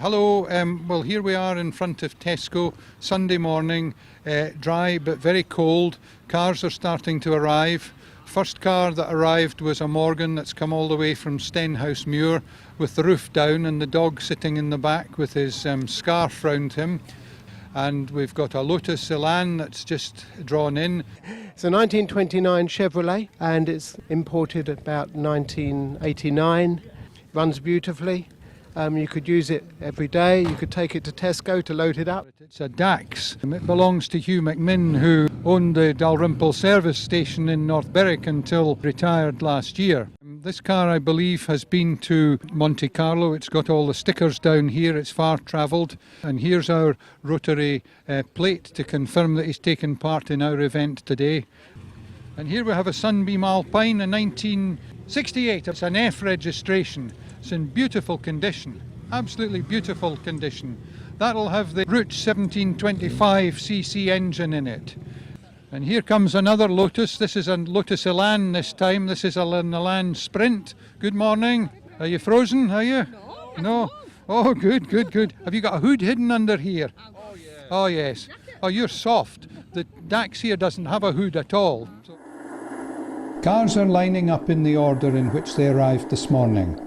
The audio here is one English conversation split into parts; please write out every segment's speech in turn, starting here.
Hello, well here we are in front of Tesco, Sunday morning, dry but very cold. Cars are starting to arrive. First car that arrived was a Morgan that's come all the way from Stenhouse Muir with the roof down and the dog sitting in the back with his scarf round him. And we've got a Lotus Elan that's just drawn in. It's a 1929 Chevrolet and it's imported about 1989. Runs beautifully. You could use it every day. You could take it to Tesco to load it up. It's a Dax. It belongs to Hugh McMinn, who owned the Dalrymple service station in North Berwick until retired last year. This car, I believe, has been to Monte Carlo. It's got all the stickers down here. It's far travelled. And here's our rotary plate to confirm that he's taken part in our event today. And here we have a Sunbeam Alpine, a 1968. It's an F registration. It's in beautiful condition, absolutely beautiful condition. That'll have the Route 1725cc engine in it. And here comes another Lotus. This is a Lotus Elan this time. This is an Elan Sprint. Good morning. Are you frozen, are you? No? Oh, good, good, good. Have you got a hood hidden under here? Oh, yeah. Oh, yes. Oh, you're soft. The Dax here doesn't have a hood at all. Cars are lining up in the order in which they arrived this morning.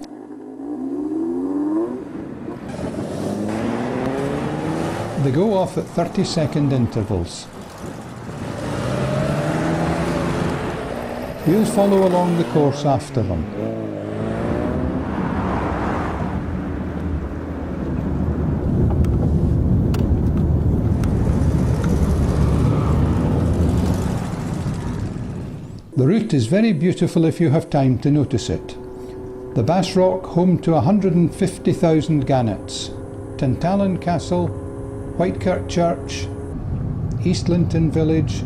They go off at 30-second intervals. We'll follow along the course after them. The route is very beautiful if you have time to notice it. The Bass Rock, home to 150,000 gannets. Tintallon Castle, Whitekirk Church, East Linton Village,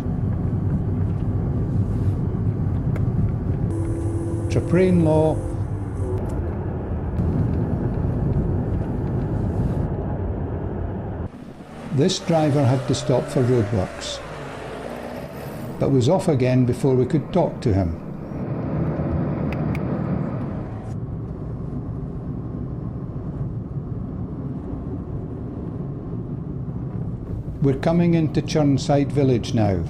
Traprain Law, this driver had to stop for roadworks, but was off again before we could talk to him. We're coming into Churnside Village now.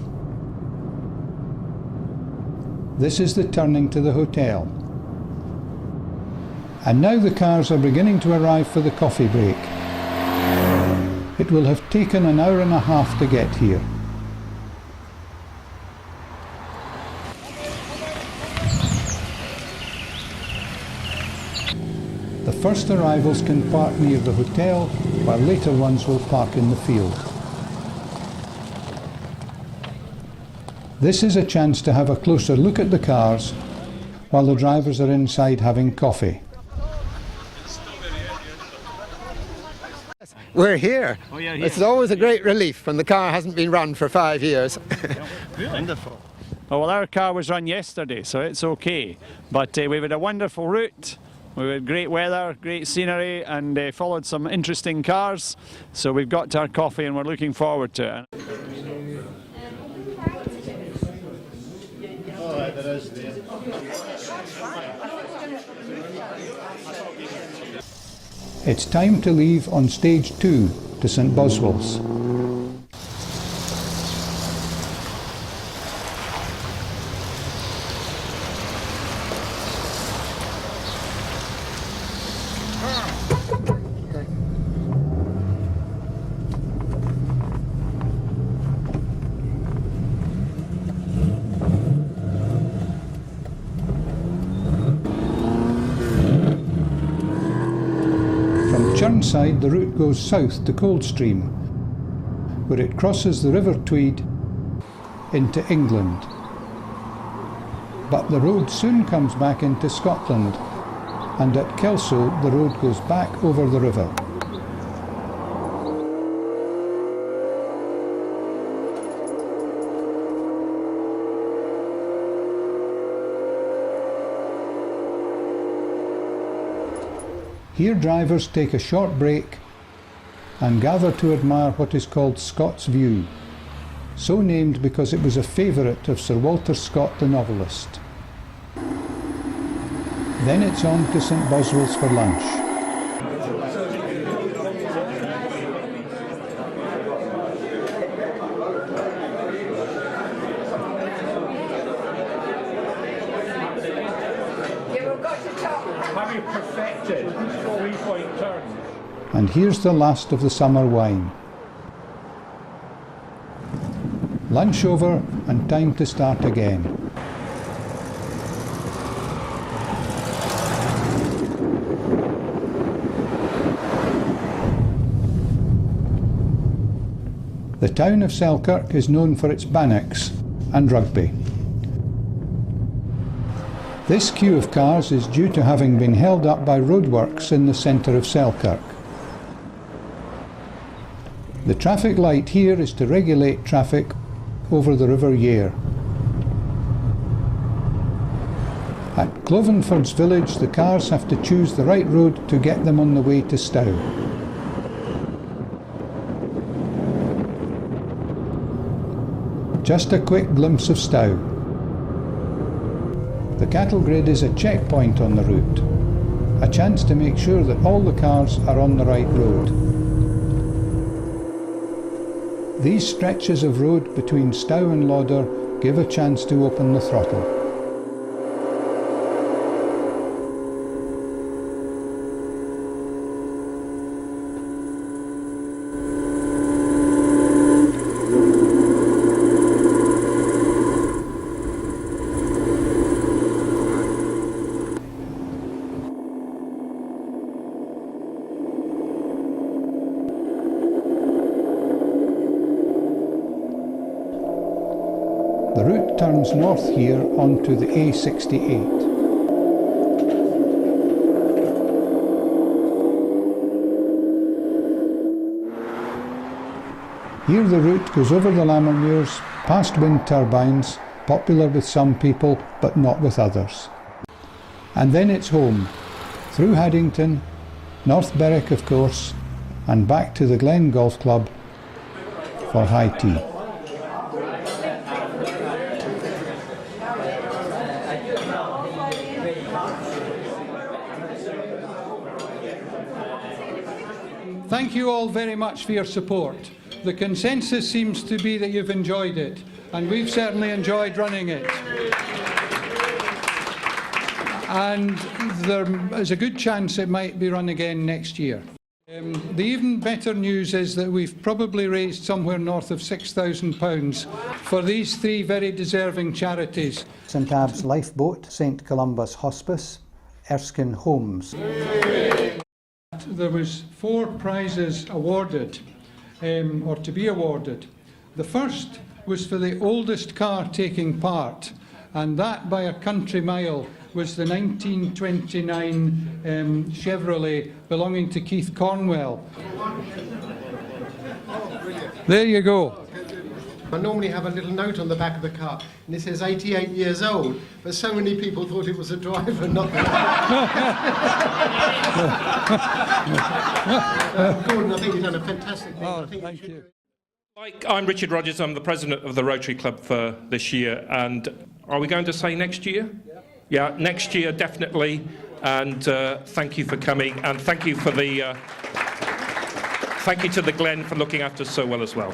This is the turning to the hotel. And now the cars are beginning to arrive for the coffee break. It will have taken an hour and a half to get here. The first arrivals can park near the hotel, while later ones will park in the field. This is a chance to have a closer look at the cars while the drivers are inside having coffee. We're here. Oh, yeah, yeah. It's always a great relief when the car hasn't been run for 5 years. Wonderful. Oh, well, our car was run yesterday, so it's okay. But we've had a wonderful route. We had great weather, great scenery, and followed some interesting cars. So we've got to our coffee and we're looking forward to it. It's time to leave on stage 2 to St Boswell's. Churnside, the route goes south to Coldstream, where it crosses the River Tweed into England. But the road soon comes back into Scotland, and at Kelso the road goes back over the river. Here drivers take a short break and gather to admire what is called Scott's View, so named because it was a favourite of Sir Walter Scott the novelist. Then it's on to St Boswell's for lunch. perfected three-point turn. And here's the last of the summer wine. Lunch over and time to start again. The town of Selkirk is known for its bannocks and rugby. This queue of cars is due to having been held up by roadworks in the centre of Selkirk. The traffic light here is to regulate traffic over the River Yare. At Clovenford's village, the cars have to choose the right road to get them on the way to Stow. Just a quick glimpse of Stow. The cattle grid is a checkpoint on the route, a chance to make sure that all the cars are on the right road. These stretches of road between Stow and Lauder give a chance to open the throttle. The route turns north here onto the A68. Here the route goes over the Lammermuirs, past wind turbines, popular with some people but not with others. And then it's home, through Haddington, North Berwick of course, and back to the Glen Golf Club for high tea. Thank you all very much for your support. The consensus seems to be that you've enjoyed it, and we've certainly enjoyed running it. And there is a good chance it might be run again next year. The even better news is that we've probably raised somewhere north of £6,000 for these three very deserving charities. St Abb's Lifeboat, St Columba's Hospice, Erskine Homes. There was 4 prizes awarded, or to be awarded. The first was for the oldest car taking part, and that by a country mile was the 1929 Chevrolet belonging to Keith Cornwell. There you go. I normally have a little note on the back of the car, and it says 88 years old, but so many people thought it was a driver, not the Gordon, I think you've done a fantastic thing. Oh, thank you. I'm Richard Rogers, I'm the president of the Rotary Club for this year, and are we going to say next year? Yeah, next year definitely, and thank you for coming, and thank you for the thank you to the Glen for looking after us so well as well.